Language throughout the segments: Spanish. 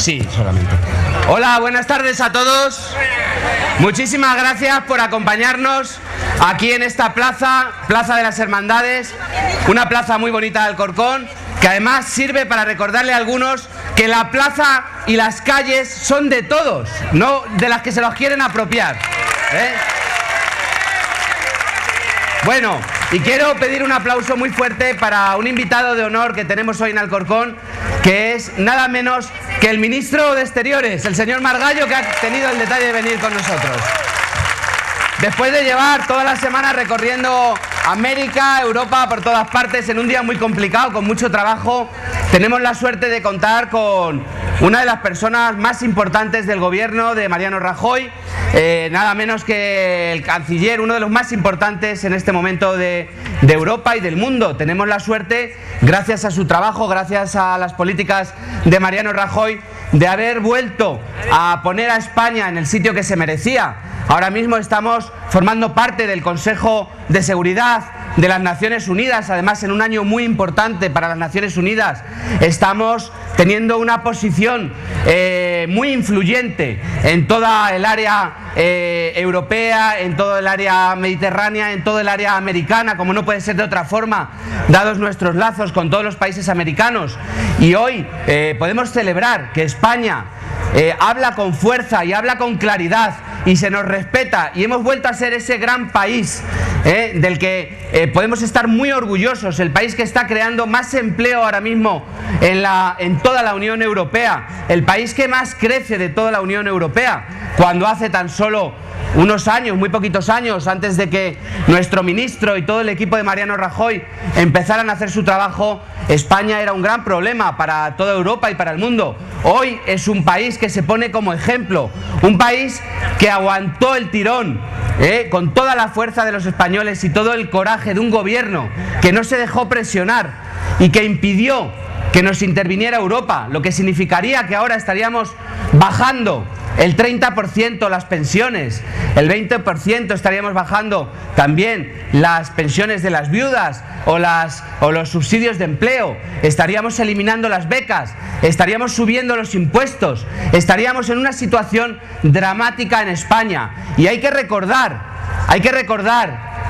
Sí, solamente. Hola, buenas tardes a todos. Muchísimas gracias por acompañarnos aquí en esta plaza de las Hermandades, una plaza muy bonita de Alcorcón, que además sirve para recordarle a algunos que la plaza y las calles son de todos, no de las que se los quieren apropiar, ¿eh? Bueno, y quiero pedir un aplauso muy fuerte para un invitado de honor que tenemos hoy en Alcorcón, que es nada menos que el ministro de Exteriores, el señor Margallo, que ha tenido el detalle de venir con nosotros. Después de llevar toda la semana recorriendo América, Europa, por todas partes, en un día muy complicado, con mucho trabajo, tenemos la suerte de contar con una de las personas más importantes del gobierno de Mariano Rajoy, nada menos que el canciller, uno de los más importantes en este momento de Europa y del mundo. Tenemos la suerte, gracias a su trabajo, gracias a las políticas de Mariano Rajoy, de haber vuelto a poner a España en el sitio que se merecía. Ahora mismo estamos formando parte del Consejo de Seguridad de las Naciones Unidas, además en un año muy importante para las Naciones Unidas. Estamos teniendo una posición muy influyente en toda el área europea, en todo el área mediterránea, en todo el área americana, como no puede ser de otra forma, dados nuestros lazos con todos los países americanos. Y hoy podemos celebrar que España habla con fuerza y habla con claridad y se nos respeta, y hemos vuelto a ser ese gran país del que podemos estar muy orgullosos, el país que está creando más empleo ahora mismo en toda la Unión Europea, el país que más crece de toda la Unión Europea, cuando hace tan solo unos años, muy poquitos años, antes de que nuestro ministro y todo el equipo de Mariano Rajoy empezaran a hacer su trabajo, España era un gran problema para toda Europa y para el mundo. Hoy es un país que se pone como ejemplo, un país que aguantó el tirón con toda la fuerza de los españoles y todo el coraje de un gobierno que no se dejó presionar y que impidió que nos interviniera Europa, lo que significaría que ahora estaríamos bajando el 30% las pensiones, el 20% estaríamos bajando también las pensiones de las viudas o los subsidios de empleo, estaríamos eliminando las becas, estaríamos subiendo los impuestos, estaríamos en una situación dramática en España. Y hay que recordar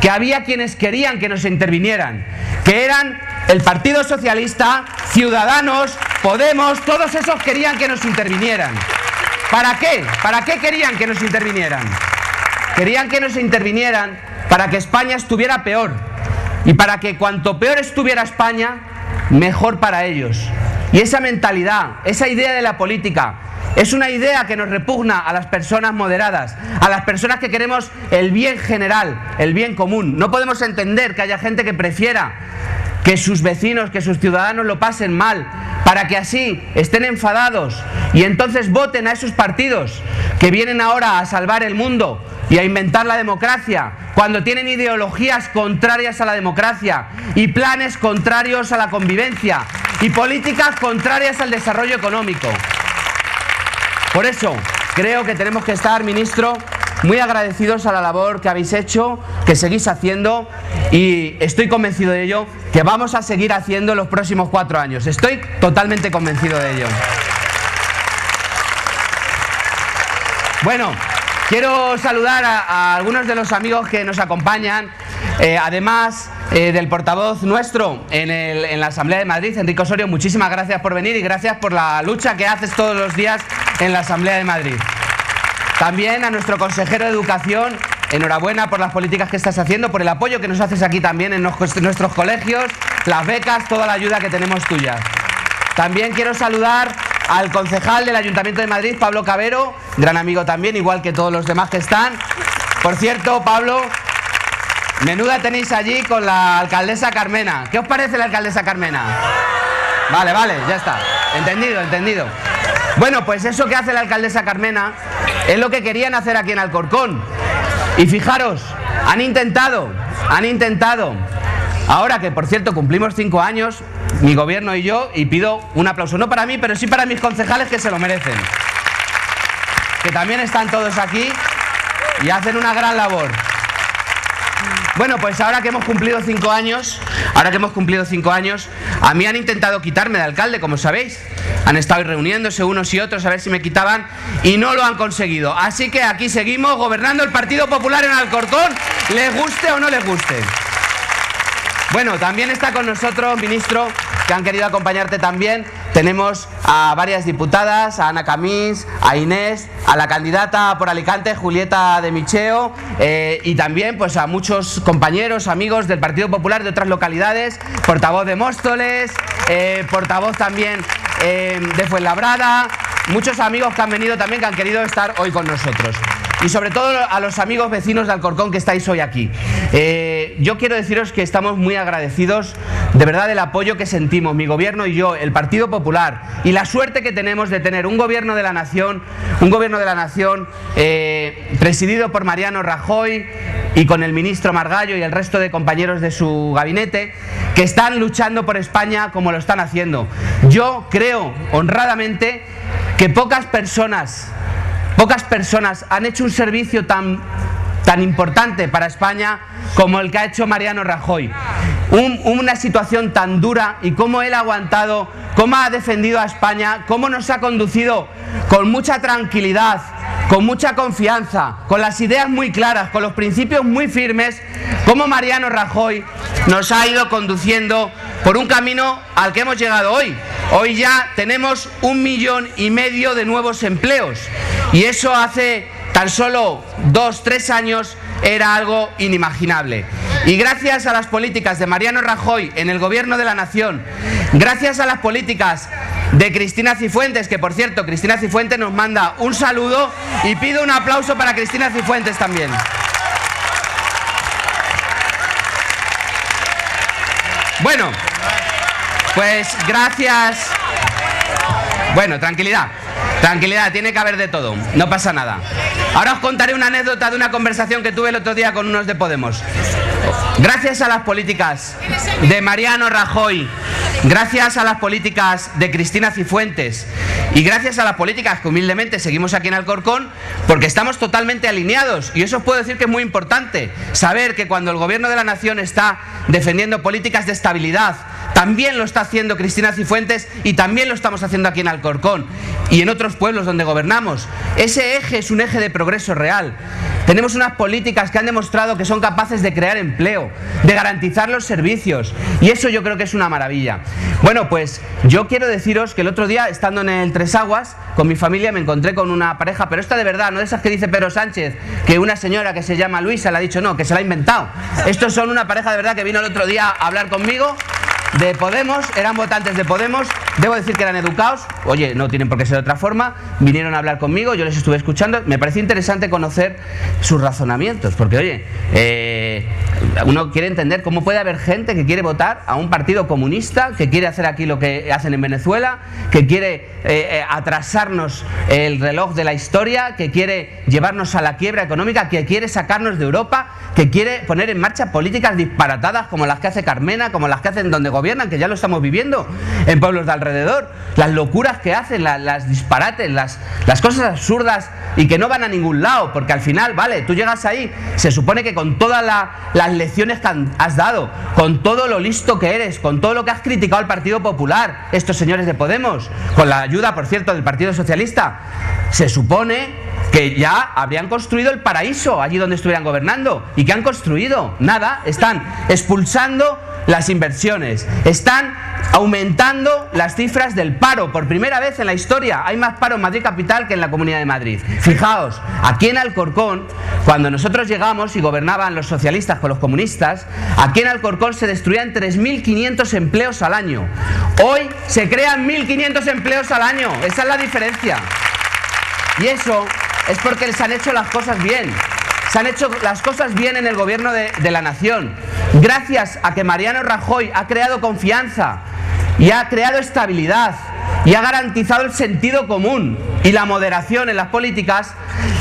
que había quienes querían que nos intervinieran, que eran el Partido Socialista, Ciudadanos, Podemos, todos esos querían que nos intervinieran. ¿Para qué? ¿Para qué querían que nos intervinieran? Querían que nos intervinieran para que España estuviera peor y para que cuanto peor estuviera España, mejor para ellos. Y esa mentalidad, esa idea de la política, es una idea que nos repugna a las personas moderadas, a las personas que queremos el bien general, el bien común. No podemos entender que haya gente que prefiera que sus vecinos, que sus ciudadanos lo pasen mal, para que así estén enfadados y entonces voten a esos partidos que vienen ahora a salvar el mundo y a inventar la democracia, cuando tienen ideologías contrarias a la democracia y planes contrarios a la convivencia y políticas contrarias al desarrollo económico. Por eso creo que tenemos que estar, ministro, muy agradecidos a la labor que habéis hecho, que seguís haciendo, y estoy convencido de ello, que vamos a seguir haciendo los próximos 4 años. Estoy totalmente convencido de ello. Bueno, quiero saludar a algunos de los amigos que nos acompañan, además del portavoz nuestro en la Asamblea de Madrid, Enrique Osorio. Muchísimas gracias por venir y gracias por la lucha que haces todos los días en la Asamblea de Madrid. También a nuestro consejero de Educación, enhorabuena por las políticas que estás haciendo, por el apoyo que nos haces aquí también en nuestros colegios, las becas, toda la ayuda que tenemos tuya. También quiero saludar al concejal del Ayuntamiento de Madrid, Pablo Cabero, gran amigo también, igual que todos los demás que están. Por cierto, Pablo, menuda tenéis allí con la alcaldesa Carmena. ¿Qué os parece la alcaldesa Carmena? Vale, ya está. Entendido. Bueno, pues eso que hace la alcaldesa Carmena es lo que querían hacer aquí en Alcorcón. Y fijaros, han intentado. Ahora que, por cierto, cumplimos 5 años, mi gobierno y yo, y pido un aplauso, no para mí, pero sí para mis concejales, que se lo merecen. Que también están todos aquí y hacen una gran labor. Bueno, pues ahora que hemos cumplido 5 años, a mí han intentado quitarme de alcalde, como sabéis. han estado reuniéndose unos y otros a ver si me quitaban y no lo han conseguido. Así que aquí seguimos gobernando el Partido Popular en Alcorcón, les guste o no les guste. Bueno, también está con nosotros, ministro, que han querido acompañarte también. Tenemos a varias diputadas, a Ana Camís, a Inés, a la candidata por Alicante, Julieta de Micheo, y también pues a muchos compañeros, amigos del Partido Popular de otras localidades, portavoz de Móstoles, portavoz también de Fuenlabrada, muchos amigos que han venido también, que han querido estar hoy con nosotros. Y sobre todo a los amigos vecinos de Alcorcón que estáis hoy aquí. Yo quiero deciros que estamos muy agradecidos de verdad del apoyo que sentimos, mi gobierno y yo, el Partido Popular, y la suerte que tenemos de tener un gobierno de la nación, presidido por Mariano Rajoy y con el ministro Margallo y el resto de compañeros de su gabinete, que están luchando por España como lo están haciendo. Yo creo honradamente que pocas personas han hecho un servicio tan importante para España como el que ha hecho Mariano Rajoy. Una situación tan dura, y cómo él ha aguantado, cómo ha defendido a España, cómo nos ha conducido con mucha tranquilidad, con mucha confianza, con las ideas muy claras, con los principios muy firmes, cómo Mariano Rajoy nos ha ido conduciendo por un camino al que hemos llegado hoy. Hoy ya tenemos 1,5 millones de nuevos empleos, y eso hace tan solo 2-3 años era algo inimaginable. Y gracias a las políticas de Mariano Rajoy en el gobierno de la nación, gracias a las políticas de Cristina Cifuentes, que por cierto, Cristina Cifuentes nos manda un saludo, y pido un aplauso para Cristina Cifuentes también. Bueno, pues gracias. Bueno, tranquilidad, tiene que haber de todo, no pasa nada. Ahora os contaré una anécdota de una conversación que tuve el otro día con unos de Podemos. Gracias a las políticas de Mariano Rajoy, gracias a las políticas de Cristina Cifuentes y gracias a las políticas que humildemente seguimos aquí en Alcorcón, porque estamos totalmente alineados, y eso os puedo decir que es muy importante, saber que cuando el gobierno de la nación está defendiendo políticas de estabilidad, también lo está haciendo Cristina Cifuentes, y también lo estamos haciendo aquí en Alcorcón y en otros pueblos donde gobernamos. Ese eje es un eje de progreso real. Tenemos unas políticas que han demostrado que son capaces de crear empleo, de garantizar los servicios, y eso yo creo que es una maravilla. Bueno, pues yo quiero deciros que el otro día, estando en el Tres Aguas con mi familia, me encontré con una pareja, pero esta de verdad, no de esas que dice Pedro Sánchez, que una señora que se llama Luisa le ha dicho, no, que se la ha inventado. Estos son una pareja de verdad que vino el otro día a hablar conmigo, de Podemos, eran votantes de Podemos, debo decir que eran educados, oye, no tienen por qué ser de otra forma, vinieron a hablar conmigo, yo les estuve escuchando, me pareció interesante conocer sus razonamientos, porque oye, uno quiere entender cómo puede haber gente que quiere votar a un partido comunista, que quiere hacer aquí lo que hacen en Venezuela, que quiere atrasarnos el reloj de la historia, que quiere llevarnos a la quiebra económica, que quiere sacarnos de Europa, que quiere poner en marcha políticas disparatadas como las que hace Carmena, como las que hacen donde gobiernan, que ya lo estamos viviendo en pueblos de alrededor, las locuras que hacen, las disparates, las cosas absurdas y que no van a ningún lado, porque al final, vale, tú llegas ahí, se supone que con todas las lecciones que has dado, con todo lo listo que eres, con todo lo que has criticado al Partido Popular, estos señores de Podemos, con la ayuda, por cierto, del Partido Socialista, se supone que ya habrían construido el paraíso allí donde estuvieran gobernando. ¿Y qué han construido? Nada, están expulsando las inversiones, están aumentando las cifras del paro. Por primera vez en la historia hay más paro en Madrid capital que en la Comunidad de Madrid. Fijaos, aquí en Alcorcón, cuando nosotros llegamos y gobernaban los socialistas con los comunistas, aquí en Alcorcón se destruían 3.500 empleos al año. Hoy se crean 1.500 empleos al año. Esa es la diferencia. Y eso es porque les han hecho las cosas bien. Se han hecho las cosas bien en el gobierno de la nación. Gracias a que Mariano Rajoy ha creado confianza y ha creado estabilidad y ha garantizado el sentido común y la moderación en las políticas,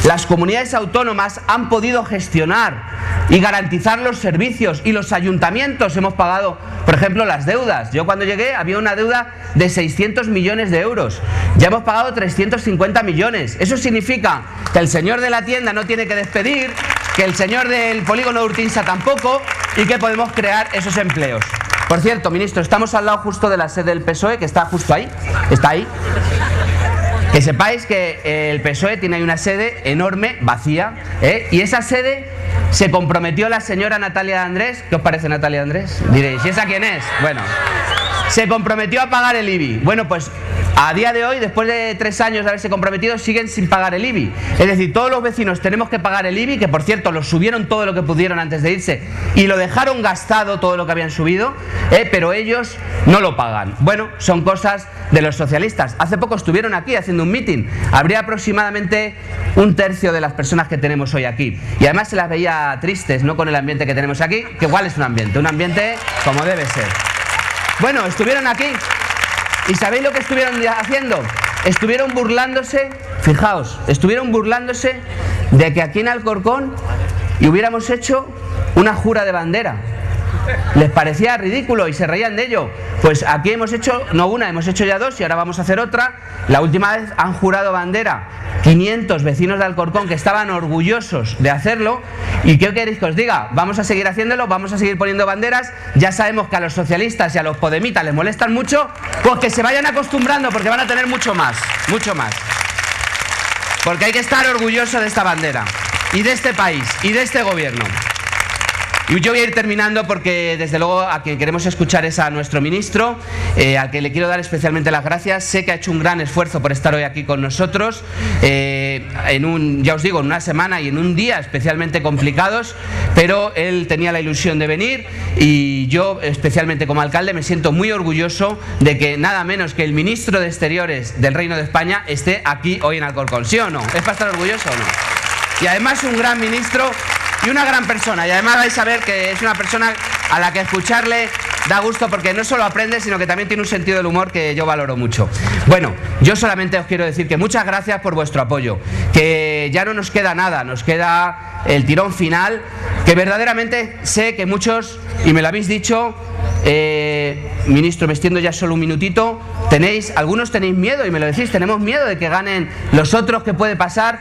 las comunidades autónomas han podido gestionar y garantizar los servicios, y los ayuntamientos hemos pagado, por ejemplo, las deudas. Yo cuando llegué había una deuda de 600 millones de euros. Ya hemos pagado 350 millones. Eso significa que el señor de la tienda no tiene que despedir, que el señor del polígono de Urtinsa tampoco, y que podemos crear esos empleos. Por cierto, ministro, estamos al lado justo de la sede del PSOE, que está justo ahí, está ahí. Que sepáis que el PSOE tiene ahí una sede enorme, vacía, y esa sede se comprometió la señora Natalia Andrés. ¿Qué os parece Natalia Andrés? Diréis, ¿y esa quién es? Bueno, se comprometió a pagar el IBI. Bueno, pues a día de hoy, después de 3 años de haberse comprometido, siguen sin pagar el IBI. Es decir, todos los vecinos tenemos que pagar el IBI, que por cierto lo subieron todo lo que pudieron antes de irse y lo dejaron gastado todo lo que habían subido, pero ellos no lo pagan. Bueno, son cosas de los socialistas. Hace poco estuvieron aquí haciendo un mitin. Habría aproximadamente 1/3 de las personas que tenemos hoy aquí. Y además se las veía tristes, ¿no?, con el ambiente que tenemos aquí, que igual es un ambiente como debe ser. Bueno, estuvieron aquí. ¿Y sabéis lo que estuvieron haciendo? Estuvieron burlándose, fijaos, estuvieron burlándose de que aquí en Alcorcón hubiéramos hecho una jura de bandera. Les parecía ridículo y se reían de ello. Pues aquí hemos hecho, no una, hemos hecho ya 2 y ahora vamos a hacer otra. La última vez han jurado bandera 500 vecinos de Alcorcón que estaban orgullosos de hacerlo. ¿Y qué queréis que os diga? Vamos a seguir haciéndolo, vamos a seguir poniendo banderas. Ya sabemos que a los socialistas y a los podemitas les molestan mucho, pues que se vayan acostumbrando porque van a tener mucho más. Porque hay que estar orgulloso de esta bandera y de este país y de este gobierno. Y yo voy a ir terminando porque desde luego a quien queremos escuchar es a nuestro ministro, al que le quiero dar especialmente las gracias. Sé que ha hecho un gran esfuerzo por estar hoy aquí con nosotros, ya os digo, en una semana y en un día especialmente complicados, pero él tenía la ilusión de venir y yo especialmente como alcalde me siento muy orgulloso de que nada menos que el ministro de Exteriores del Reino de España esté aquí hoy en Alcorcón, ¿sí o no? ¿Es para estar orgulloso o no? Y además un gran ministro y una gran persona, y además vais a ver que es una persona a la que escucharle da gusto porque no solo aprende, sino que también tiene un sentido del humor que yo valoro mucho. Bueno, yo solamente os quiero decir que muchas gracias por vuestro apoyo, que ya no nos queda nada, nos queda el tirón final, que verdaderamente sé que muchos, y me lo habéis dicho, ministro, me extiendo ya solo un minutito, algunos tenéis miedo, y me lo decís, tenemos miedo de que ganen los otros, ¿qué puede pasar?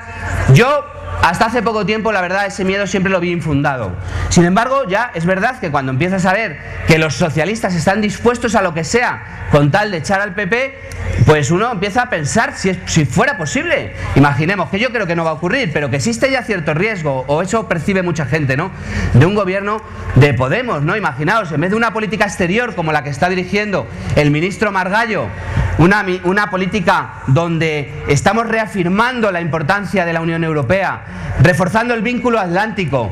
Yo hasta hace poco tiempo, la verdad, ese miedo siempre lo vi infundado. Sin embargo, ya es verdad que cuando empiezas a ver que los socialistas están dispuestos a lo que sea con tal de echar al PP, pues uno empieza a pensar si fuera posible. Imaginemos, que yo creo que no va a ocurrir, pero que existe ya cierto riesgo, o eso percibe mucha gente, ¿no?, de un gobierno de Podemos, ¿no? Imaginaos, en vez de una política exterior como la que está dirigiendo el ministro Margallo, una política donde estamos reafirmando la importancia de la Unión Europea, reforzando el vínculo atlántico,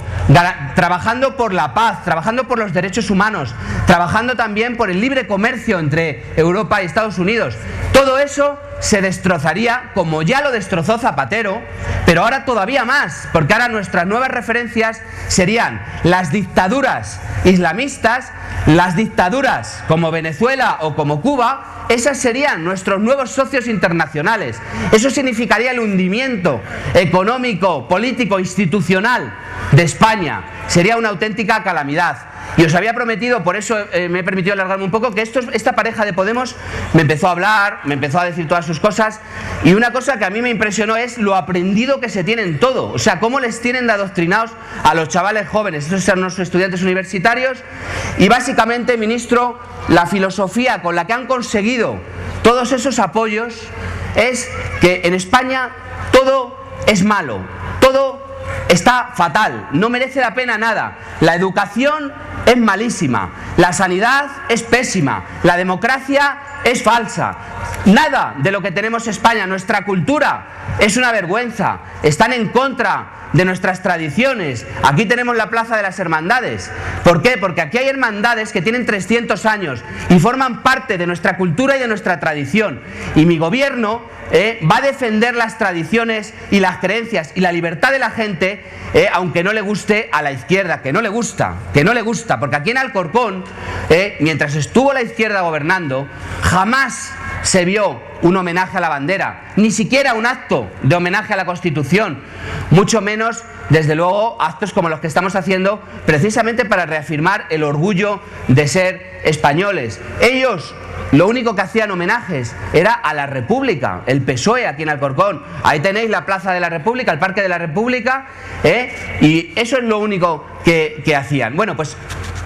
trabajando por la paz, trabajando por los derechos humanos, trabajando también por el libre comercio entre Europa y Estados Unidos. Todo eso se destrozaría como ya lo destrozó Zapatero, pero ahora todavía más, porque ahora nuestras nuevas referencias serían las dictaduras islamistas, las dictaduras como Venezuela o como Cuba. Esas serían nuestros nuevos socios internacionales. Eso significaría el hundimiento económico, político, institucional de España. Sería una auténtica calamidad. Y os había prometido, por eso me he permitido alargarme un poco, que esta pareja de Podemos me empezó a hablar, me empezó a decir todas sus cosas, y una cosa que a mí me impresionó es lo aprendido que se tienen todo. O sea, cómo les tienen de adoctrinados a los chavales jóvenes. Estos son los estudiantes universitarios. Y básicamente, ministro, la filosofía con la que han conseguido todos esos apoyos es que en España todo es malo, todo está fatal, no merece la pena nada. La educación es malísima, la sanidad es pésima, la democracia es falsa. Nada de lo que tenemos en España, nuestra cultura, es una vergüenza. Están en contra de nuestras tradiciones. Aquí tenemos la Plaza de las Hermandades. ¿Por qué? Porque aquí hay hermandades que tienen 300 años y forman parte de nuestra cultura y de nuestra tradición. Y mi gobierno va a defender las tradiciones y las creencias y la libertad de la gente, aunque no le guste a la izquierda, que no le gusta, porque aquí en Alcorcón, mientras estuvo la izquierda gobernando, jamás se vio un homenaje a la bandera, ni siquiera un acto de homenaje a la Constitución, mucho menos, desde luego, actos como los que estamos haciendo precisamente para reafirmar el orgullo de ser españoles. Ellos lo único que hacían homenajes era a la República, el PSOE aquí en Alcorcón. Ahí tenéis la Plaza de la República, el Parque de la República, y eso es lo único que hacían. Bueno, pues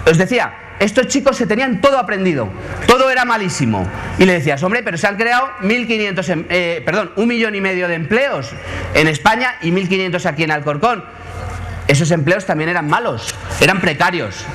os decía, estos chicos se tenían todo aprendido, todo era malísimo. Y le decías, hombre, pero se han creado 1,5 millón de empleos en España y 1.500 aquí en Alcorcón. Esos empleos también eran malos, eran precarios.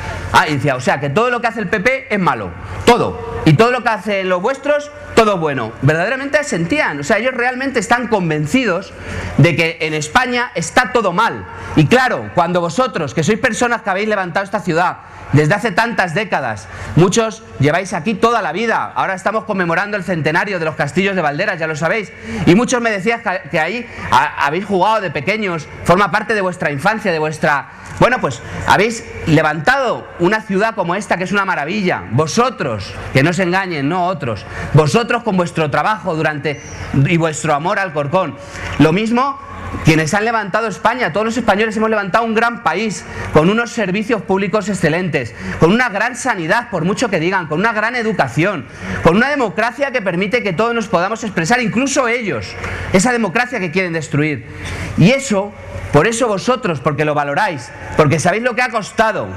Y decía, o sea, que todo lo que hace el PP es malo, todo. Y todo lo que hacen los vuestros, todo bueno. Verdaderamente sentían, o sea, ellos realmente están convencidos de que en España está todo mal. Y claro, cuando vosotros, que sois personas que habéis levantado esta ciudad desde hace tantas décadas, muchos lleváis aquí toda la vida, ahora estamos conmemorando el centenario de los castillos de Valderas, ya lo sabéis, y muchos me decían que ahí habéis jugado de pequeños, forma parte de vuestra infancia, de vuestra... Bueno, pues habéis levantado una ciudad como esta, que es una maravilla, vosotros, que no se engañen, no otros, vosotros con vuestro trabajo y vuestro amor al Alcorcón. Lo mismo quienes han levantado España, todos los españoles hemos levantado un gran país, con unos servicios públicos excelentes, con una gran sanidad, por mucho que digan, con una gran educación, con una democracia que permite que todos nos podamos expresar, incluso ellos, esa democracia que quieren destruir. Y eso, por eso vosotros, porque lo valoráis, porque sabéis lo que ha costado,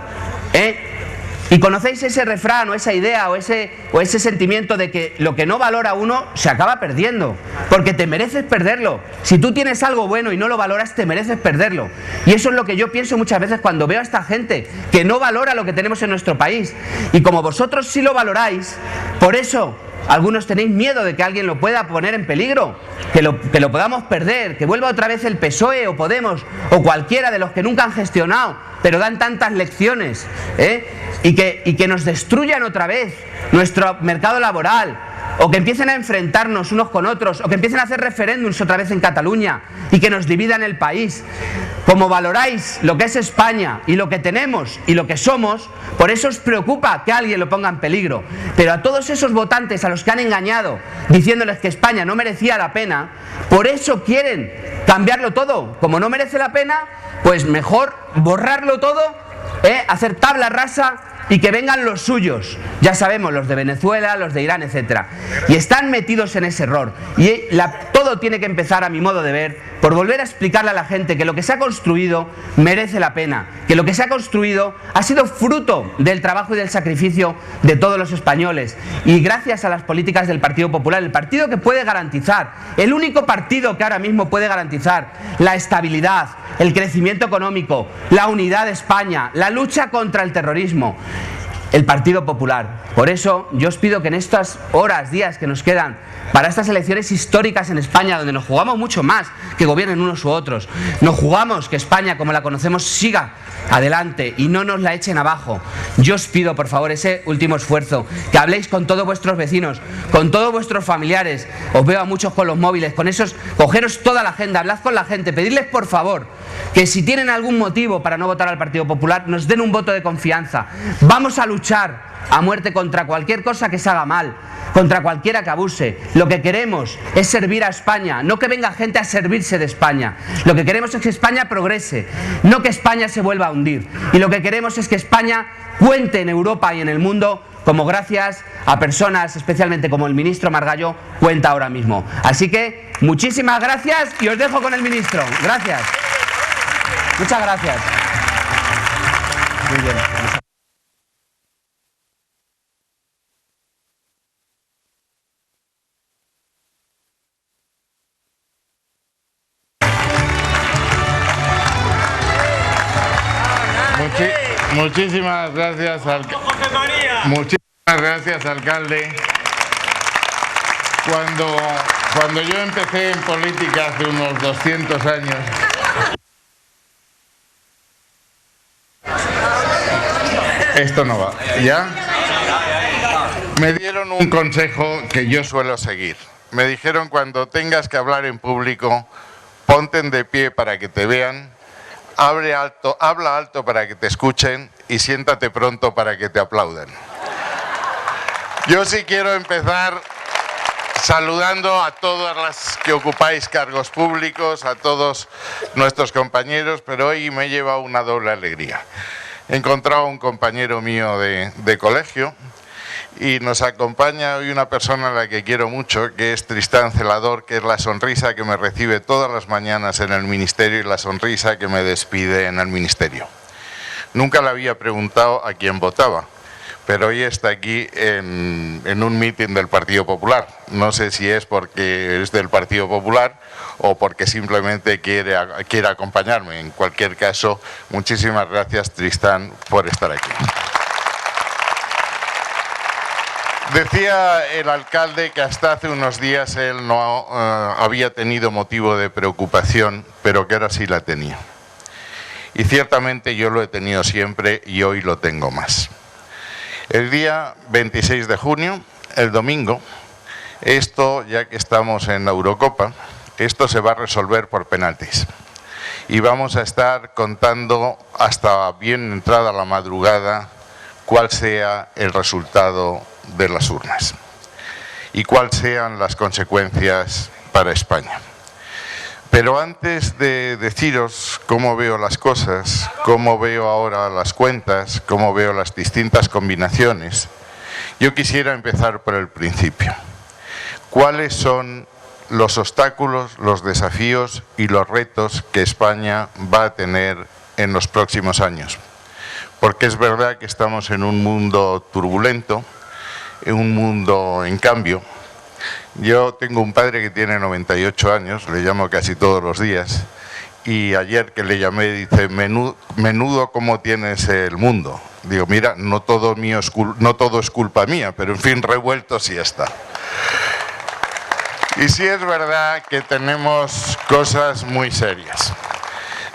y conocéis ese refrán o esa idea o ese sentimiento de que lo que no valora uno se acaba perdiendo, porque te mereces perderlo. Si tú tienes algo bueno y no lo valoras, te mereces perderlo. Y eso es lo que yo pienso muchas veces cuando veo a esta gente que no valora lo que tenemos en nuestro país. Y como vosotros sí lo valoráis, por eso algunos tenéis miedo de que alguien lo pueda poner en peligro, que lo podamos perder, que vuelva otra vez el PSOE o Podemos o cualquiera de los que nunca han gestionado, pero dan tantas lecciones, y que nos destruyan otra vez nuestro mercado laboral, o que empiecen a enfrentarnos unos con otros, o que empiecen a hacer referéndums otra vez en Cataluña y que nos dividan el país. Como valoráis lo que es España y lo que tenemos y lo que somos, por eso os preocupa que alguien lo ponga en peligro. Pero a todos esos votantes a los que han engañado diciéndoles que España no merecía la pena, por eso quieren cambiarlo todo. Como no merece la pena, pues mejor borrarlo todo, hacer tabla rasa y que vengan los suyos, ya sabemos, los de Venezuela, los de Irán, etc. Y están metidos en ese error. Y todo tiene que empezar, a mi modo de ver, por volver a explicarle a la gente que lo que se ha construido merece la pena, que lo que se ha construido ha sido fruto del trabajo y del sacrificio de todos los españoles. Y gracias a las políticas del Partido Popular, el partido que puede garantizar, el único partido que ahora mismo puede garantizar la estabilidad, el crecimiento económico, la unidad de España, la lucha contra el terrorismo, el Partido Popular. Por eso yo os pido que en estas horas, días que nos quedan para estas elecciones históricas en España, donde nos jugamos mucho más que gobiernen unos u otros, nos jugamos que España como la conocemos siga adelante y no nos la echen abajo. Yo os pido, por favor, ese último esfuerzo, que habléis con todos vuestros vecinos, con todos vuestros familiares. Os veo a muchos con los móviles, con esos, cogeros toda la agenda, hablad con la gente, pedidles por favor que si tienen algún motivo para no votar al Partido Popular, nos den un voto de confianza. Vamos a luchar a muerte contra cualquier cosa que se haga mal, contra cualquiera que abuse. Lo que queremos es servir a España, no que venga gente a servirse de España. Lo que queremos es que España progrese, no que España se vuelva a hundir. Y lo que queremos es que España cuente en Europa y en el mundo, como gracias a personas, especialmente como el ministro Margallo, cuenta ahora mismo. Así que muchísimas gracias y os dejo con el ministro. Gracias. Muchas gracias. Muy bien. Muchísimas gracias, alcalde. Cuando yo empecé en política hace unos 200 años, esto no va, ¿ya? Me dieron un consejo que yo suelo seguir. Me dijeron: cuando tengas que hablar en público, ponte de pie para que te vean, habla alto para que te escuchen y siéntate pronto para que te aplaudan. Yo sí quiero empezar saludando a todas las que ocupáis cargos públicos, a todos nuestros compañeros, pero hoy me lleva una doble alegría. He encontrado a un compañero mío de colegio y nos acompaña hoy una persona a la que quiero mucho, que es Tristán Celador, que es la sonrisa que me recibe todas las mañanas en el ministerio y la sonrisa que me despide en el ministerio. Nunca le había preguntado a quién votaba, pero hoy está aquí en un mitin del Partido Popular. No sé si es porque es del Partido Popular o porque simplemente quiere acompañarme. En cualquier caso, muchísimas gracias, Tristán, por estar aquí. Decía el alcalde que hasta hace unos días él no había tenido motivo de preocupación, pero que ahora sí la tenía. Y ciertamente yo lo he tenido siempre y hoy lo tengo más. El día 26 de junio, el domingo, esto, ya que estamos en la Eurocopa, esto se va a resolver por penaltis. Y vamos a estar contando hasta bien entrada la madrugada cuál sea el resultado de las urnas y cuáles sean las consecuencias para España. Pero antes de deciros cómo veo las cosas, cómo veo ahora las cuentas, cómo veo las distintas combinaciones, yo quisiera empezar por el principio. ¿Cuáles son los obstáculos, los desafíos y los retos que España va a tener en los próximos años? Porque es verdad que estamos en un mundo turbulento, en un mundo en cambio. Yo tengo un padre que tiene 98 años, le llamo casi todos los días, y ayer que le llamé dice, menudo cómo tienes el mundo. Digo, mira, no todo es culpa mía, pero en fin, revuelto sí está. Y sí es verdad que tenemos cosas muy serias.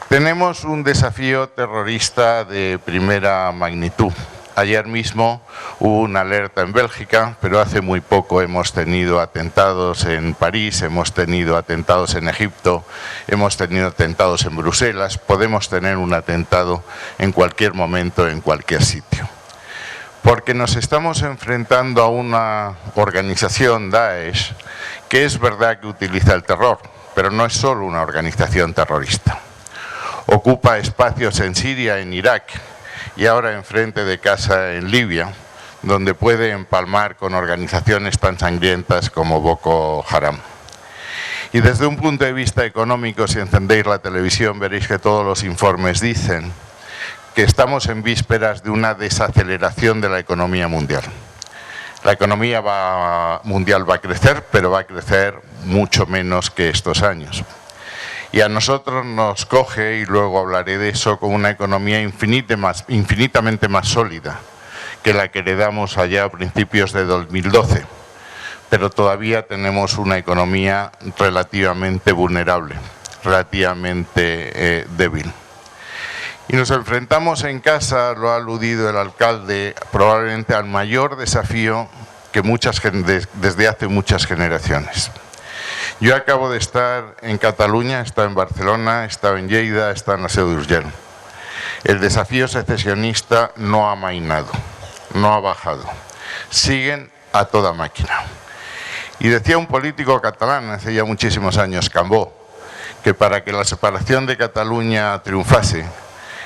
Tenemos un desafío terrorista de primera magnitud. Ayer mismo hubo una alerta en Bélgica, pero hace muy poco hemos tenido atentados en París, hemos tenido atentados en Egipto, hemos tenido atentados en Bruselas. Podemos tener un atentado en cualquier momento, en cualquier sitio. Porque nos estamos enfrentando a una organización, Daesh, que es verdad que utiliza el terror, pero no es solo una organización terrorista. Ocupa espacios en Siria, en Irak, y ahora enfrente de casa en Libia, donde puede empalmar con organizaciones tan sangrientas como Boko Haram. Y desde un punto de vista económico, si encendéis la televisión, veréis que todos los informes dicen que estamos en vísperas de una desaceleración de la economía mundial. La economía mundial va a crecer, pero va a crecer mucho menos que estos años. Y a nosotros nos coge, y luego hablaré de eso, con una economía infinitamente más sólida que la que heredamos allá a principios de 2012. Pero todavía tenemos una economía relativamente vulnerable, relativamente débil. Y nos enfrentamos en casa, lo ha aludido el alcalde, probablemente al mayor desafío que desde hace muchas generaciones. Yo acabo de estar en Cataluña, he estado en Barcelona, he estado en Lleida, he estado en la Seu d'Urgell. El desafío secesionista no ha amainado, no ha bajado. Siguen a toda máquina. Y decía un político catalán hace ya muchísimos años, Cambó, que para que la separación de Cataluña triunfase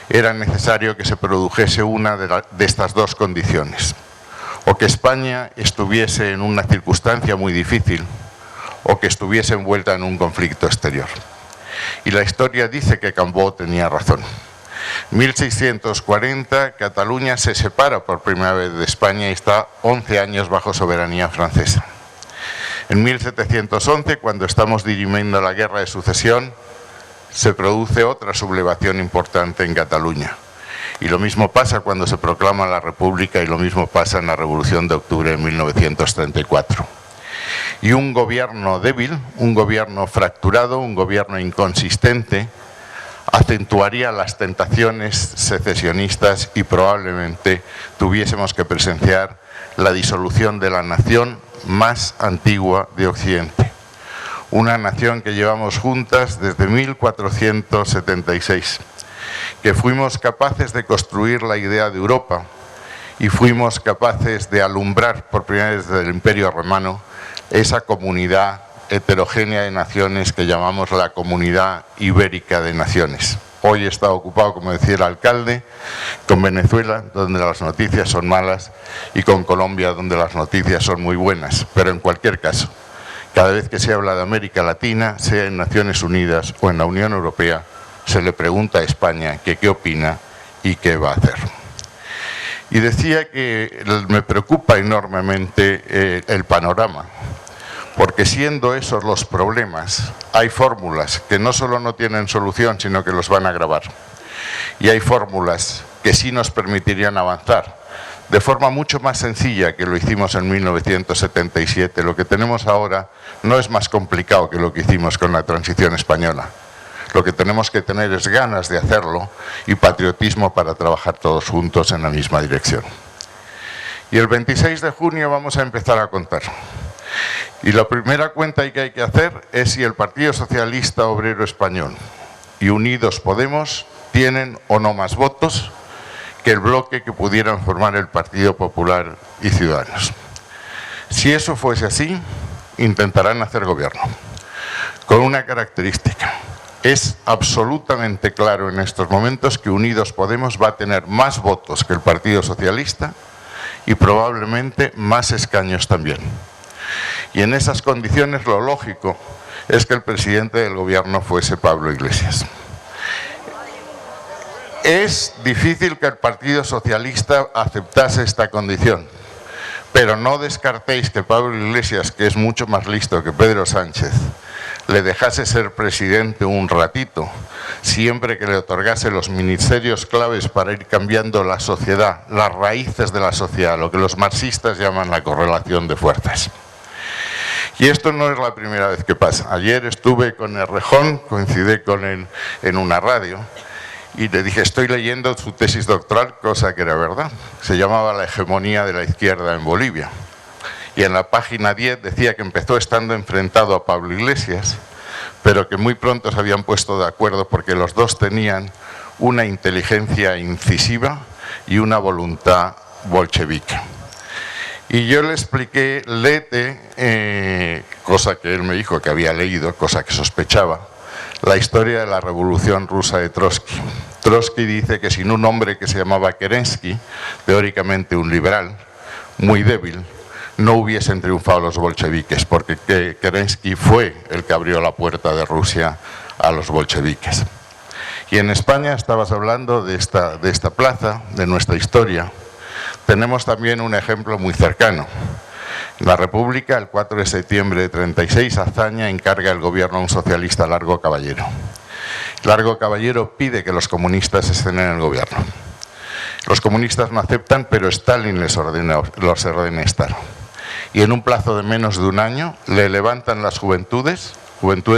era necesario que se produjese una de estas dos condiciones. O que España estuviese en una circunstancia muy difícil, o que estuviese envuelta en un conflicto exterior. Y la historia dice que Cambó tenía razón. En 1640, Cataluña se separa por primera vez de España y está 11 años bajo soberanía francesa. En 1711, cuando estamos dirimiendo la guerra de sucesión, se produce otra sublevación importante en Cataluña. Y lo mismo pasa cuando se proclama la República y lo mismo pasa en la Revolución de Octubre de 1934. Y un gobierno débil, un gobierno fracturado, un gobierno inconsistente, acentuaría las tentaciones secesionistas y probablemente tuviésemos que presenciar la disolución de la nación más antigua de Occidente. Una nación que llevamos juntas desde 1476, que fuimos capaces de construir la idea de Europa y fuimos capaces de alumbrar por primera vez desde el Imperio Romano esa comunidad heterogénea de naciones que llamamos la Comunidad Ibérica de Naciones. Hoy está ocupado, como decía el alcalde, con Venezuela, donde las noticias son malas, y con Colombia, donde las noticias son muy buenas. Pero en cualquier caso, cada vez que se habla de América Latina, sea en Naciones Unidas o en la Unión Europea, se le pregunta a España que qué opina y qué va a hacer. Y decía que me preocupa enormemente el panorama, porque siendo esos los problemas, hay fórmulas que no solo no tienen solución, sino que los van a agravar. Y hay fórmulas que sí nos permitirían avanzar de forma mucho más sencilla que lo hicimos en 1977. Lo que tenemos ahora no es más complicado que lo que hicimos con la transición española. Lo que tenemos que tener es ganas de hacerlo y patriotismo para trabajar todos juntos en la misma dirección. Y el 26 de junio vamos a empezar a contar. Y la primera cuenta que hay que hacer es si el Partido Socialista Obrero Español y Unidos Podemos tienen o no más votos que el bloque que pudieran formar el Partido Popular y Ciudadanos. Si eso fuese así, intentarán hacer gobierno, con una característica. Es absolutamente claro en estos momentos que Unidos Podemos va a tener más votos que el Partido Socialista y probablemente más escaños también. Y en esas condiciones lo lógico es que el presidente del gobierno fuese Pablo Iglesias. Es difícil que el Partido Socialista aceptase esta condición, pero no descartéis que Pablo Iglesias, que es mucho más listo que Pedro Sánchez, le dejase ser presidente un ratito, siempre que le otorgase los ministerios claves para ir cambiando la sociedad, las raíces de la sociedad, lo que los marxistas llaman la correlación de fuerzas. Y esto no es la primera vez que pasa. Ayer estuve con Errejón, coincidí con él en una radio, y le dije, estoy leyendo su tesis doctoral, cosa que era verdad. Se llamaba La hegemonía de la izquierda en Bolivia. Y en la página 10 decía que empezó estando enfrentado a Pablo Iglesias, pero que muy pronto se habían puesto de acuerdo porque los dos tenían una inteligencia incisiva y una voluntad bolchevique. Y yo le expliqué, léete, cosa que él me dijo que había leído, cosa que sospechaba, la historia de la Revolución Rusa de Trotsky. Trotsky dice que sin un hombre que se llamaba Kerensky, teóricamente un liberal, muy débil, no hubiesen triunfado los bolcheviques, porque Kerensky fue el que abrió la puerta de Rusia a los bolcheviques. Y en España, estabas hablando de esta plaza, de nuestra historia, tenemos también un ejemplo muy cercano. En la República, el 4 de septiembre de 36, Azaña encarga el gobierno a un socialista, Largo Caballero. Largo Caballero pide que los comunistas estén en el gobierno. Los comunistas no aceptan, pero Stalin los ordena estar. Y en un plazo de menos de un año le levantan las juventudes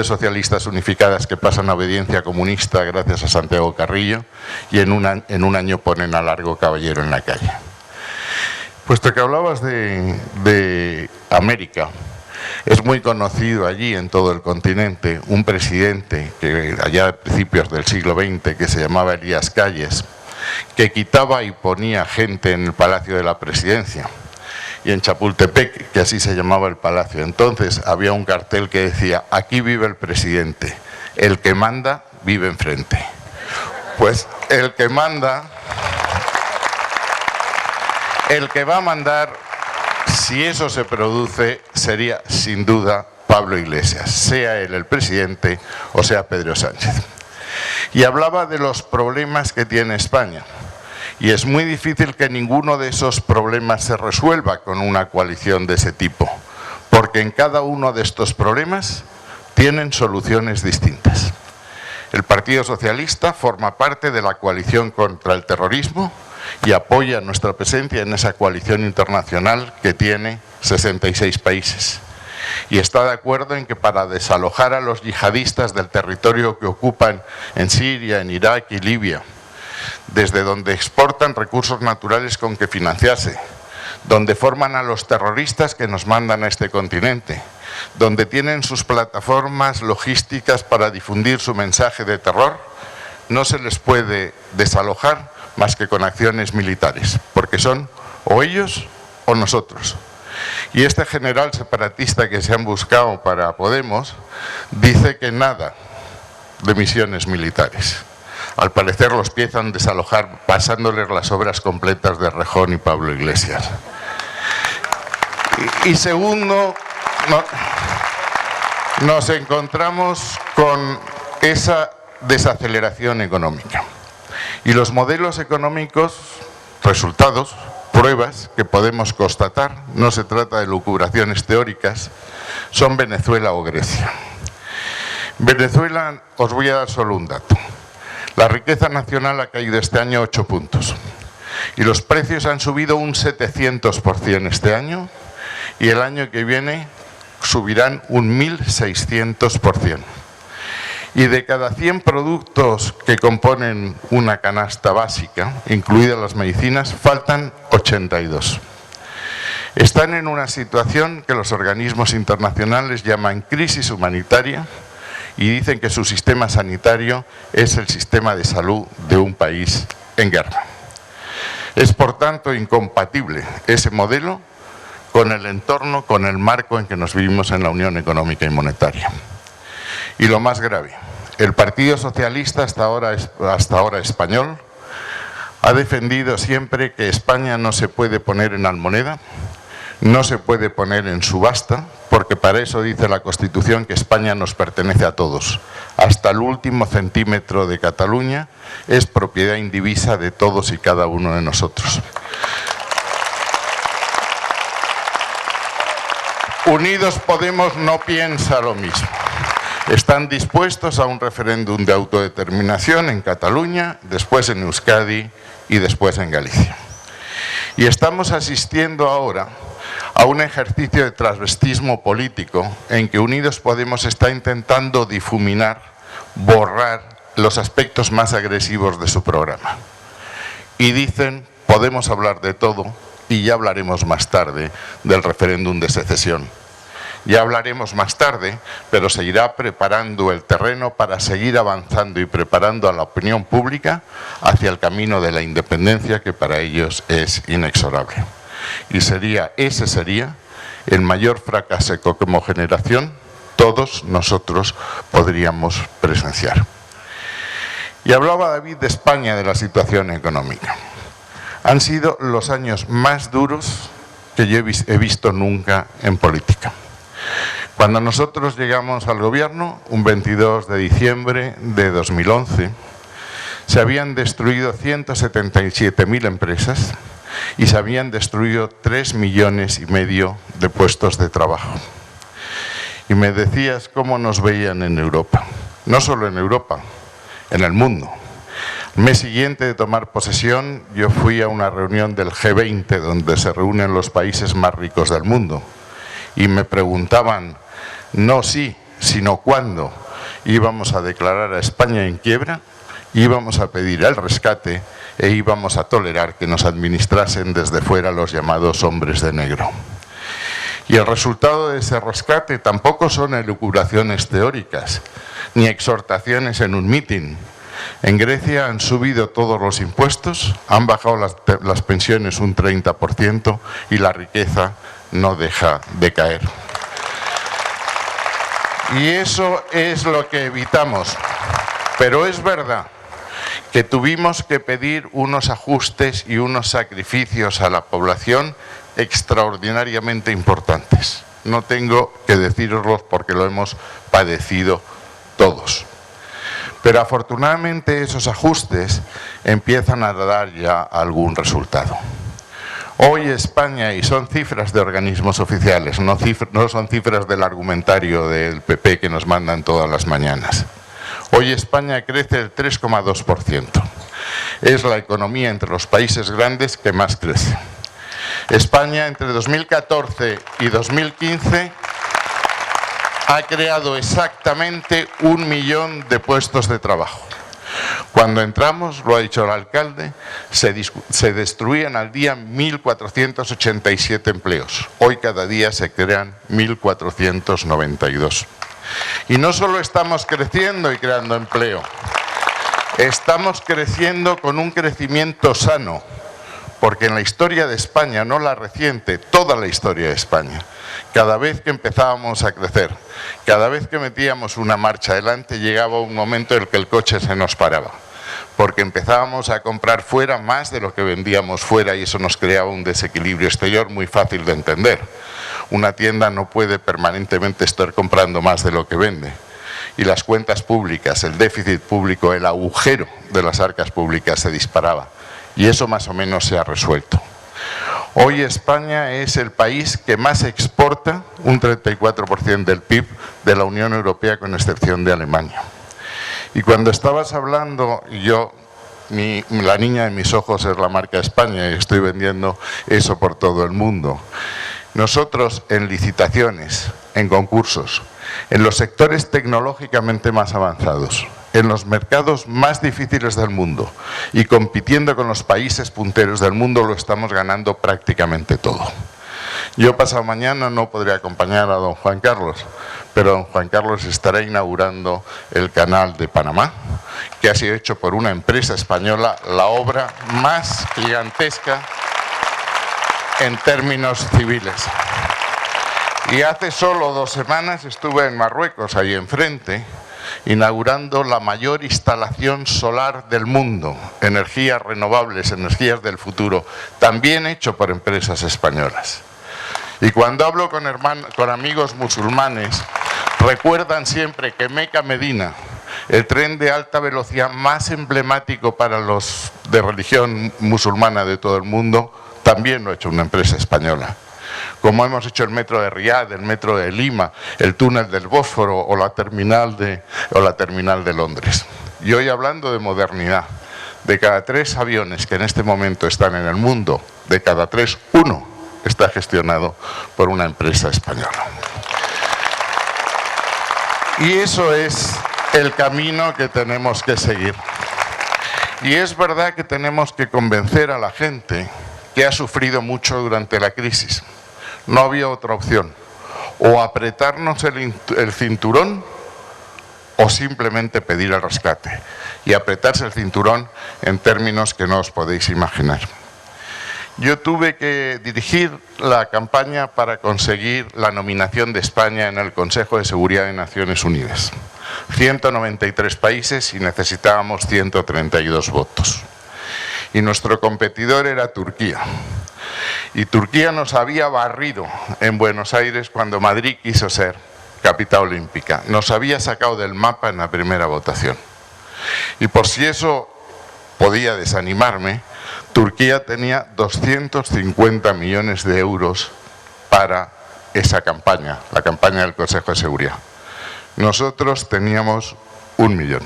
socialistas unificadas que pasan a obediencia comunista gracias a Santiago Carrillo, y en un año ponen a Largo Caballero en la calle. Puesto que hablabas de América, es muy conocido allí en todo el continente un presidente que allá a principios del siglo XX que se llamaba Elías Calles, que quitaba y ponía gente en el Palacio de la Presidencia. Y en Chapultepec, que así se llamaba el palacio entonces, había un cartel que decía: aquí vive el presidente, el que manda vive enfrente. Pues el que manda, el que va a mandar, si eso se produce, sería sin duda Pablo Iglesias, sea él el presidente o sea Pedro Sánchez. Y hablaba de los problemas que tiene España. Y es muy difícil que ninguno de esos problemas se resuelva con una coalición de ese tipo, porque en cada uno de estos problemas tienen soluciones distintas. El Partido Socialista forma parte de la coalición contra el terrorismo y apoya nuestra presencia en esa coalición internacional que tiene 66 países. Y está de acuerdo en que para desalojar a los yihadistas del territorio que ocupan en Siria, en Irak y Libia, desde donde exportan recursos naturales con que financiarse, donde forman a los terroristas que nos mandan a este continente, donde tienen sus plataformas logísticas para difundir su mensaje de terror, no se les puede desalojar más que con acciones militares, porque son o ellos o nosotros. Y este general separatista que se han buscado para Podemos dice que nada de misiones militares. Al parecer los piensan desalojar pasándoles las obras completas de Errejón y Pablo Iglesias. Y segundo, nos encontramos con esa desaceleración económica. Y los modelos económicos resultados, pruebas que podemos constatar, no se trata de lucubraciones teóricas, son Venezuela o Grecia. Venezuela, os voy a dar solo un dato. La riqueza nacional ha caído este año 8 puntos y los precios han subido un 700% este año y el año que viene subirán un 1.600%. Y de cada 100 productos que componen una canasta básica, incluidas las medicinas, faltan 82. Están en una situación que los organismos internacionales llaman crisis humanitaria y dicen que su sistema sanitario es el sistema de salud de un país en guerra. Es por tanto incompatible ese modelo con el entorno, con el marco en que nos vivimos en la Unión Económica y Monetaria. Y lo más grave, el Partido Socialista, hasta ahora español, ha defendido siempre que España no se puede poner en almoneda, no se puede poner en subasta, porque para eso dice la Constitución que España nos pertenece a todos. Hasta el último centímetro de Cataluña es propiedad indivisa de todos y cada uno de nosotros. Unidos Podemos no piensa lo mismo. Están dispuestos a un referéndum de autodeterminación en Cataluña, después en Euskadi y después en Galicia. Y estamos asistiendo ahora a un ejercicio de transvestismo político en que Unidos Podemos está intentando difuminar, borrar los aspectos más agresivos de su programa. Y dicen, podemos hablar de todo y ya hablaremos más tarde del referéndum de secesión. Ya hablaremos más tarde, pero se irá preparando el terreno para seguir avanzando y preparando a la opinión pública hacia el camino de la independencia que para ellos es inexorable. Y ese sería el mayor fracaso que como generación todos nosotros podríamos presenciar. Y hablaba David de España, de la situación económica. Han sido los años más duros que yo he visto nunca en política. Cuando nosotros llegamos al gobierno, un 22 de diciembre de 2011, se habían destruido 177.000 empresas y se habían destruido 3,5 millones de puestos de trabajo. Y me decías cómo nos veían en Europa. No solo en Europa, en el mundo. El mes siguiente de tomar posesión, yo fui a una reunión del G20, donde se reúnen los países más ricos del mundo. Y me preguntaban, no sí, sino cuándo íbamos a declarar a España en quiebra, íbamos a pedir el rescate e íbamos a tolerar que nos administrasen desde fuera los llamados hombres de negro. Y el resultado de ese rescate tampoco son elucubraciones teóricas, ni exhortaciones en un mitin. En Grecia han subido todos los impuestos, han bajado las pensiones un 30% y la riqueza no deja de caer. Y eso es lo que evitamos. Pero es verdad que tuvimos que pedir unos ajustes y unos sacrificios a la población extraordinariamente importantes. No tengo que deciroslos porque lo hemos padecido todos. Pero afortunadamente esos ajustes empiezan a dar ya algún resultado. Hoy España, y son cifras de organismos oficiales, no son cifras del argumentario del PP que nos mandan todas las mañanas. Hoy España crece el 3,2%. Es la economía entre los países grandes que más crece. España entre 2014 y 2015 ha creado exactamente 1 millón de puestos de trabajo. Cuando entramos, lo ha dicho el alcalde, se destruían al día 1.487 empleos. Hoy cada día se crean 1.492. Y no solo estamos creciendo y creando empleo, estamos creciendo con un crecimiento sano, porque en la historia de España, no la reciente, toda la historia de España, cada vez que empezábamos a crecer, cada vez que metíamos una marcha adelante, llegaba un momento en el que el coche se nos paraba, porque empezábamos a comprar fuera más de lo que vendíamos fuera y eso nos creaba un desequilibrio exterior muy fácil de entender. Una tienda no puede permanentemente estar comprando más de lo que vende. Y las cuentas públicas, el déficit público, el agujero de las arcas públicas se disparaba. y eso más o menos se ha resuelto. Hoy España es el país que más exporta, un 34% del PIB de la Unión Europea, con excepción de Alemania. Y cuando estabas hablando, la niña de mis ojos es la marca España y estoy vendiendo eso por todo el mundo. Nosotros en licitaciones, en concursos, en los sectores tecnológicamente más avanzados, en los mercados más difíciles del mundo y compitiendo con los países punteros del mundo, lo estamos ganando prácticamente todo. Yo pasado mañana no podré acompañar a don Juan Carlos, pero don Juan Carlos estará inaugurando el canal de Panamá, que ha sido hecho por una empresa española, la obra más gigantesca en términos civiles. Y hace solo 2 semanas estuve en Marruecos, ahí enfrente, inaugurando la mayor instalación solar del mundo, energías renovables, energías del futuro, también hecho por empresas españolas. Y cuando hablo con amigos musulmanes, recuerdan siempre que Meca-Medina, el tren de alta velocidad más emblemático para los de religión musulmana de todo el mundo, también lo ha hecho una empresa española. Como hemos hecho el metro de Riad, el metro de Lima, el túnel del Bósforo o la terminal de Londres. Y hoy, hablando de modernidad, de cada 3 aviones que en este momento están en el mundo, de cada 3, 1 está gestionado por una empresa española. Y eso es el camino que tenemos que seguir. Y es verdad que tenemos que convencer a la gente que ha sufrido mucho durante la crisis. No había otra opción, o apretarnos el cinturón o simplemente pedir el rescate. Y apretarse el cinturón en términos que no os podéis imaginar. Yo tuve que dirigir la campaña para conseguir la nominación de España en el Consejo de Seguridad de Naciones Unidas. 193 países y necesitábamos 132 votos. Y nuestro competidor era Turquía. Y Turquía nos había barrido en Buenos Aires cuando Madrid quiso ser capital olímpica. Nos había sacado del mapa en la primera votación. Y por si eso podía desanimarme, Turquía tenía 250 millones de euros para esa campaña, la campaña del Consejo de Seguridad. Nosotros teníamos 1 millón.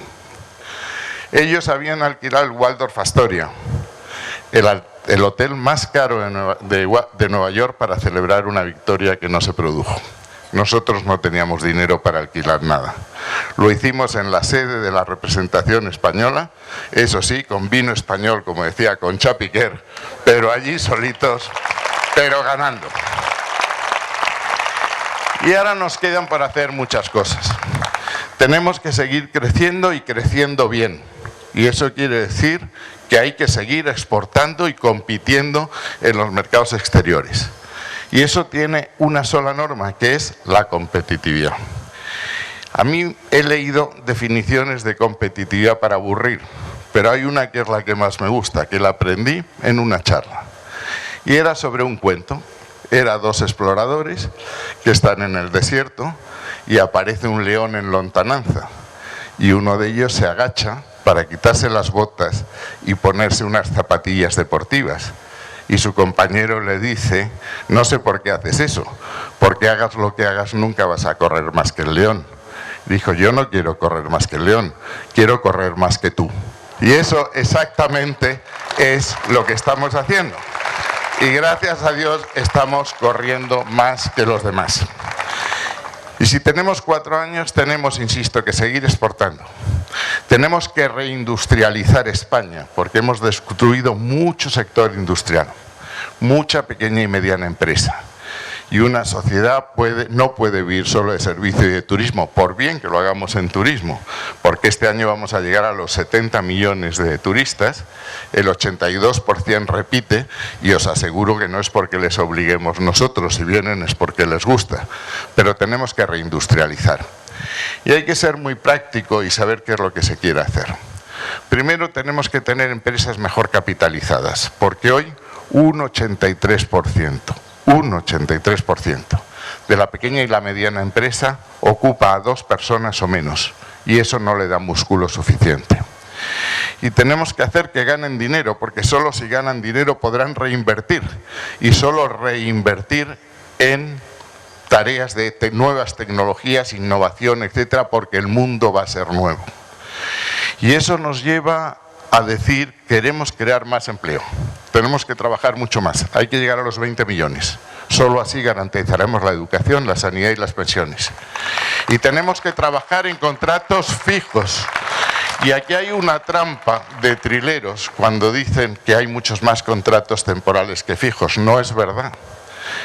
Ellos habían alquilado el Waldorf Astoria, el hotel más caro de Nueva York, para celebrar una victoria que no se produjo. Nosotros no teníamos dinero para alquilar nada. Lo hicimos en la sede de la representación española, eso sí, con vino español, como decía Concha Piquer, pero allí solitos, pero ganando. Y ahora nos quedan por hacer muchas cosas. Tenemos que seguir creciendo y creciendo bien. Y eso quiere decir que hay que seguir exportando y compitiendo en los mercados exteriores. Y eso tiene una sola norma, que es la competitividad. A mí he leído definiciones de competitividad para aburrir, pero hay una que es la que más me gusta, que la aprendí en una charla. Y era sobre un cuento. Era 2 exploradores que están en el desierto y aparece un león en lontananza. Y uno de ellos se agacha para quitarse las botas y ponerse unas zapatillas deportivas. Y su compañero le dice: no sé por qué haces eso, porque hagas lo que hagas nunca vas a correr más que el león. Dijo: yo no quiero correr más que el león, quiero correr más que tú. Y eso exactamente es lo que estamos haciendo. Y gracias a Dios estamos corriendo más que los demás. Y si tenemos 4 años, tenemos, insisto, que seguir exportando. Tenemos que reindustrializar España, porque hemos destruido mucho sector industrial, mucha pequeña y mediana empresa. Y una sociedad no puede vivir solo de servicio y de turismo, por bien que lo hagamos en turismo, porque este año vamos a llegar a los 70 millones de turistas, el 82% repite, y os aseguro que no es porque les obliguemos nosotros, si vienen es porque les gusta, pero tenemos que reindustrializar. Y hay que ser muy práctico y saber qué es lo que se quiere hacer. Primero tenemos que tener empresas mejor capitalizadas, porque hoy un 83% de la pequeña y la mediana empresa ocupa a 2 personas o menos, y eso no le da músculo suficiente. Y tenemos que hacer que ganen dinero, porque solo si ganan dinero podrán reinvertir. Y solo reinvertir en tareas de nuevas tecnologías, innovación, etcétera, porque el mundo va a ser nuevo. Y eso nos lleva a decir, queremos crear más empleo. Tenemos que trabajar mucho más. Hay que llegar a los 20 millones. Solo así garantizaremos la educación, la sanidad y las pensiones. Y tenemos que trabajar en contratos fijos. Y aquí hay una trampa de trileros cuando dicen que hay muchos más contratos temporales que fijos. No es verdad.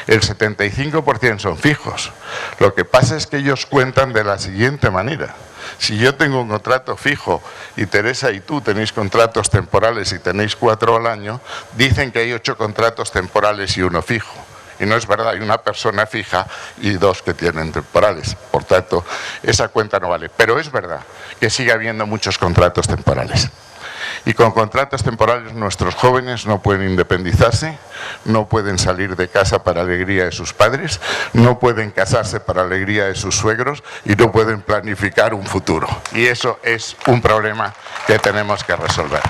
El 75% son fijos. Lo que pasa es que ellos cuentan de la siguiente manera. Si yo tengo un contrato fijo y Teresa y tú tenéis contratos temporales y tenéis 4 al año, dicen que hay 8 contratos temporales y 1 fijo. Y no es verdad, hay una persona fija y 2 que tienen temporales. Por tanto, esa cuenta no vale. Pero es verdad que sigue habiendo muchos contratos temporales. Y con contratos temporales nuestros jóvenes no pueden independizarse, no pueden salir de casa para alegría de sus padres, no pueden casarse para alegría de sus suegros y no pueden planificar un futuro. Y eso es un problema que tenemos que resolver.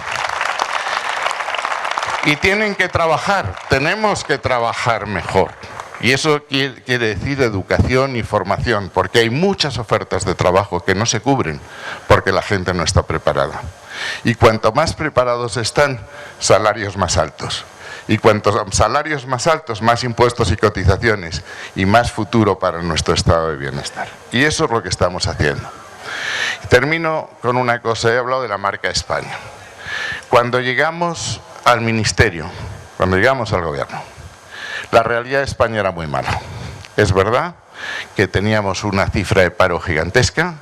Y tienen que trabajar, tenemos que trabajar mejor. Y eso quiere decir educación y formación, porque hay muchas ofertas de trabajo que no se cubren porque la gente no está preparada. Y cuanto más preparados están, salarios más altos. Y cuantos salarios más altos, más impuestos y cotizaciones y más futuro para nuestro estado de bienestar. Y eso es lo que estamos haciendo. Y termino con una cosa, he hablado de la marca España. Cuando llegamos al ministerio, cuando llegamos al gobierno, la realidad de España era muy mala. Es verdad que teníamos una cifra de paro gigantesca,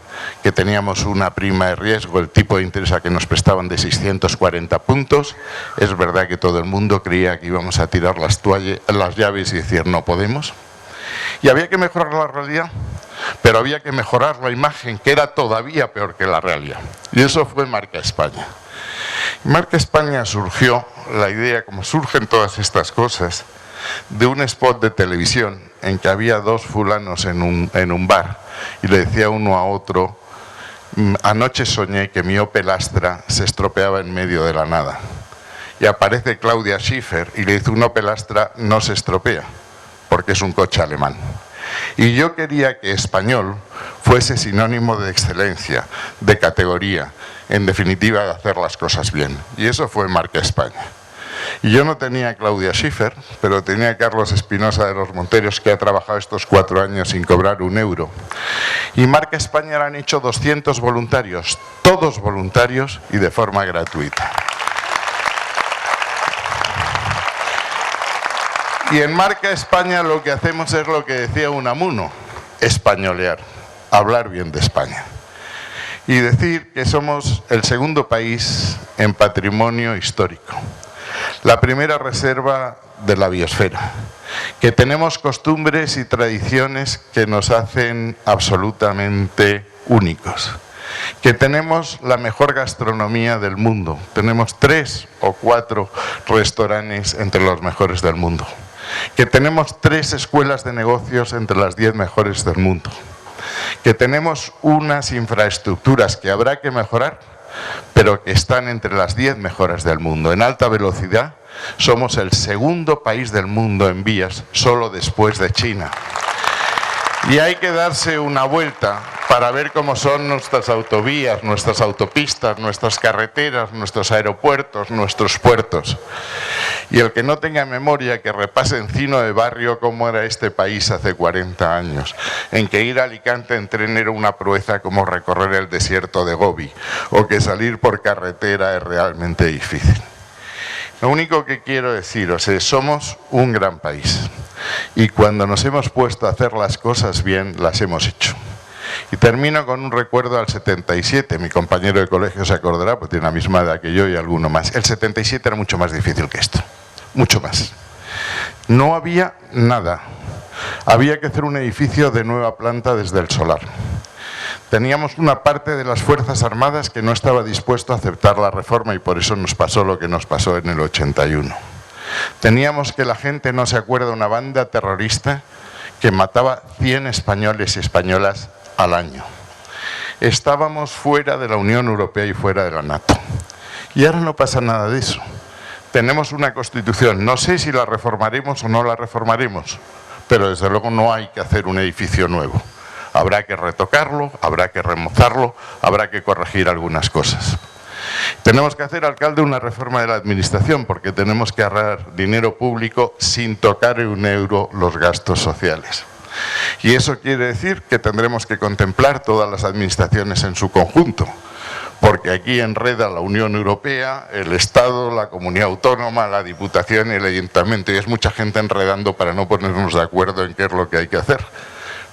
que teníamos una prima de riesgo, el tipo de interés a que nos prestaban de 640 puntos. Es verdad que todo el mundo creía que íbamos a tirar las llaves y decir no podemos. Y había que mejorar la realidad, pero había que mejorar la imagen, que era todavía peor que la realidad. Y eso fue Marca España. Marca España surgió, la idea, como surgen todas estas cosas, de un spot de televisión en que había 2 fulanos en un bar y le decía uno a otro: anoche soñé que mi Opel Astra se estropeaba en medio de la nada. Y aparece Claudia Schiffer y le dice: un Opel Astra no se estropea porque es un coche alemán. Y yo quería que español fuese sinónimo de excelencia, de categoría, en definitiva de hacer las cosas bien. Y eso fue Marca España. Y yo no tenía a Claudia Schiffer, pero tenía a Carlos Espinosa de los Monteros, que ha trabajado estos 4 años sin cobrar un euro. Y Marca España la han hecho 200 voluntarios, todos voluntarios y de forma gratuita. Y en Marca España lo que hacemos es lo que decía Unamuno: españolear, hablar bien de España. Y decir que somos el segundo país en patrimonio histórico, la primera reserva de la biosfera, que tenemos costumbres y tradiciones que nos hacen absolutamente únicos, que tenemos la mejor gastronomía del mundo, tenemos 3 o 4 restaurantes entre los mejores del mundo, que tenemos 3 escuelas de negocios entre las 10 mejores del mundo, que tenemos unas infraestructuras que habrá que mejorar, pero que están entre las 10 mejores del mundo. En alta velocidad somos el segundo país del mundo en vías, solo después de China. Y hay que darse una vuelta para ver cómo son nuestras autovías, nuestras autopistas, nuestras carreteras, nuestros aeropuertos, nuestros puertos. Y el que no tenga memoria, que repase Encino de Barrio cómo era este país hace 40 años, en que ir a Alicante en tren era una proeza como recorrer el desierto de Gobi, o que salir por carretera es realmente difícil. Lo único que quiero deciros es: somos un gran país, y cuando nos hemos puesto a hacer las cosas bien, las hemos hecho. Y termino con un recuerdo al 77, mi compañero de colegio se acordará, porque tiene la misma edad que yo y alguno más. El 77 era mucho más difícil que esto, mucho más. No había nada, había que hacer un edificio de nueva planta desde el solar. Teníamos una parte de las Fuerzas Armadas que no estaba dispuesto a aceptar la reforma y por eso nos pasó lo que nos pasó en el 81. Teníamos que la gente no se acuerda de una banda terrorista que mataba 100 españoles y españolas al año. Estábamos fuera de la Unión Europea y fuera de la NATO. Y ahora no pasa nada de eso. Tenemos una Constitución, no sé si la reformaremos o no la reformaremos, pero desde luego no hay que hacer un edificio nuevo. Habrá que retocarlo, habrá que remozarlo, habrá que corregir algunas cosas. Tenemos que hacer, alcalde, una reforma de la administración porque tenemos que ahorrar dinero público sin tocar en un euro los gastos sociales. Y eso quiere decir que tendremos que contemplar todas las administraciones en su conjunto, porque aquí enreda la Unión Europea, el Estado, la Comunidad Autónoma, la Diputación y el Ayuntamiento, y es mucha gente enredando para no ponernos de acuerdo en qué es lo que hay que hacer.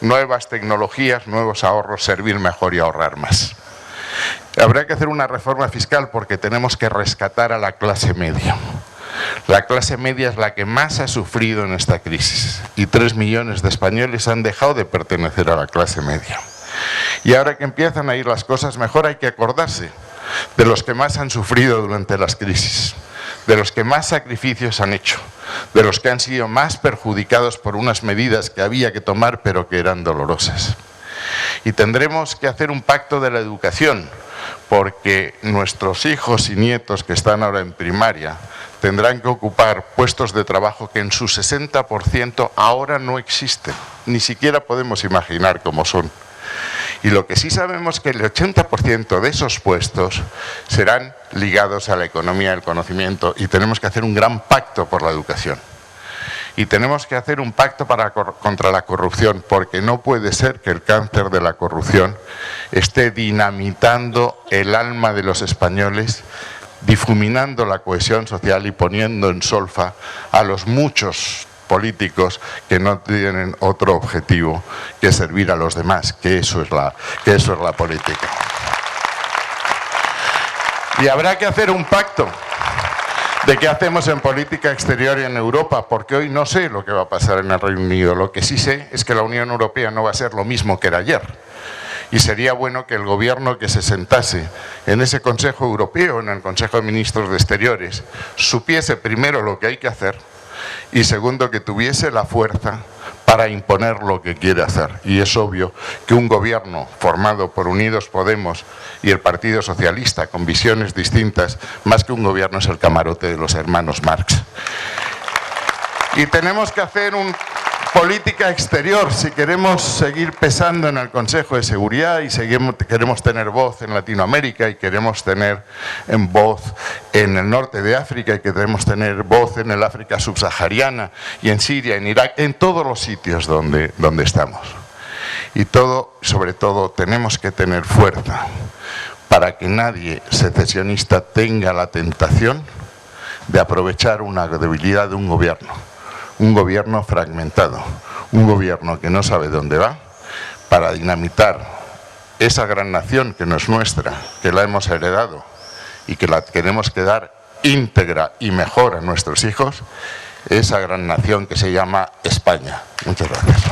Nuevas tecnologías, nuevos ahorros, servir mejor y ahorrar más. Habrá que hacer una reforma fiscal porque tenemos que rescatar a la clase media. La clase media es la que más ha sufrido en esta crisis y 3 millones de españoles han dejado de pertenecer a la clase media. Y ahora que empiezan a ir las cosas mejor hay que acordarse de los que más han sufrido durante las crisis, de los que más sacrificios han hecho, de los que han sido más perjudicados por unas medidas que había que tomar pero que eran dolorosas. Y tendremos que hacer un pacto de la educación, porque nuestros hijos y nietos que están ahora en primaria tendrán que ocupar puestos de trabajo que en su 60% ahora no existen, ni siquiera podemos imaginar cómo son. Y lo que sí sabemos es que el 80% de esos puestos serán ligados a la economía del conocimiento y tenemos que hacer un gran pacto por la educación. Y tenemos que hacer un pacto contra la corrupción, porque no puede ser que el cáncer de la corrupción esté dinamitando el alma de los españoles, difuminando la cohesión social y poniendo en solfa a los muchos políticos que no tienen otro objetivo que servir a los demás, que eso es la política. Y habrá que hacer un pacto de qué hacemos en política exterior y en Europa, porque hoy no sé lo que va a pasar en el Reino Unido. Lo que sí sé es que la Unión Europea no va a ser lo mismo que era ayer. Y sería bueno que el gobierno que se sentase en ese Consejo Europeo, en el Consejo de Ministros de Exteriores, supiese primero lo que hay que hacer y segundo que tuviese la fuerza para imponer lo que quiere hacer. Y es obvio que un gobierno formado por Unidos Podemos y el Partido Socialista con visiones distintas, más que un gobierno es el camarote de los hermanos Marx. Y tenemos que hacer una política exterior si queremos seguir pesando en el Consejo de Seguridad y queremos tener voz en Latinoamérica y queremos tener voz en el norte de África y queremos tener voz en el África subsahariana y en Siria, en Irak, en todos los sitios donde estamos. Y sobre todo, tenemos que tener fuerza para que nadie secesionista tenga la tentación de aprovechar una debilidad de un gobierno fragmentado, un gobierno que no sabe dónde va, para dinamitar esa gran nación que no es nuestra, que la hemos heredado y que la tenemos que dar íntegra y mejor a nuestros hijos, esa gran nación que se llama España. Muchas gracias.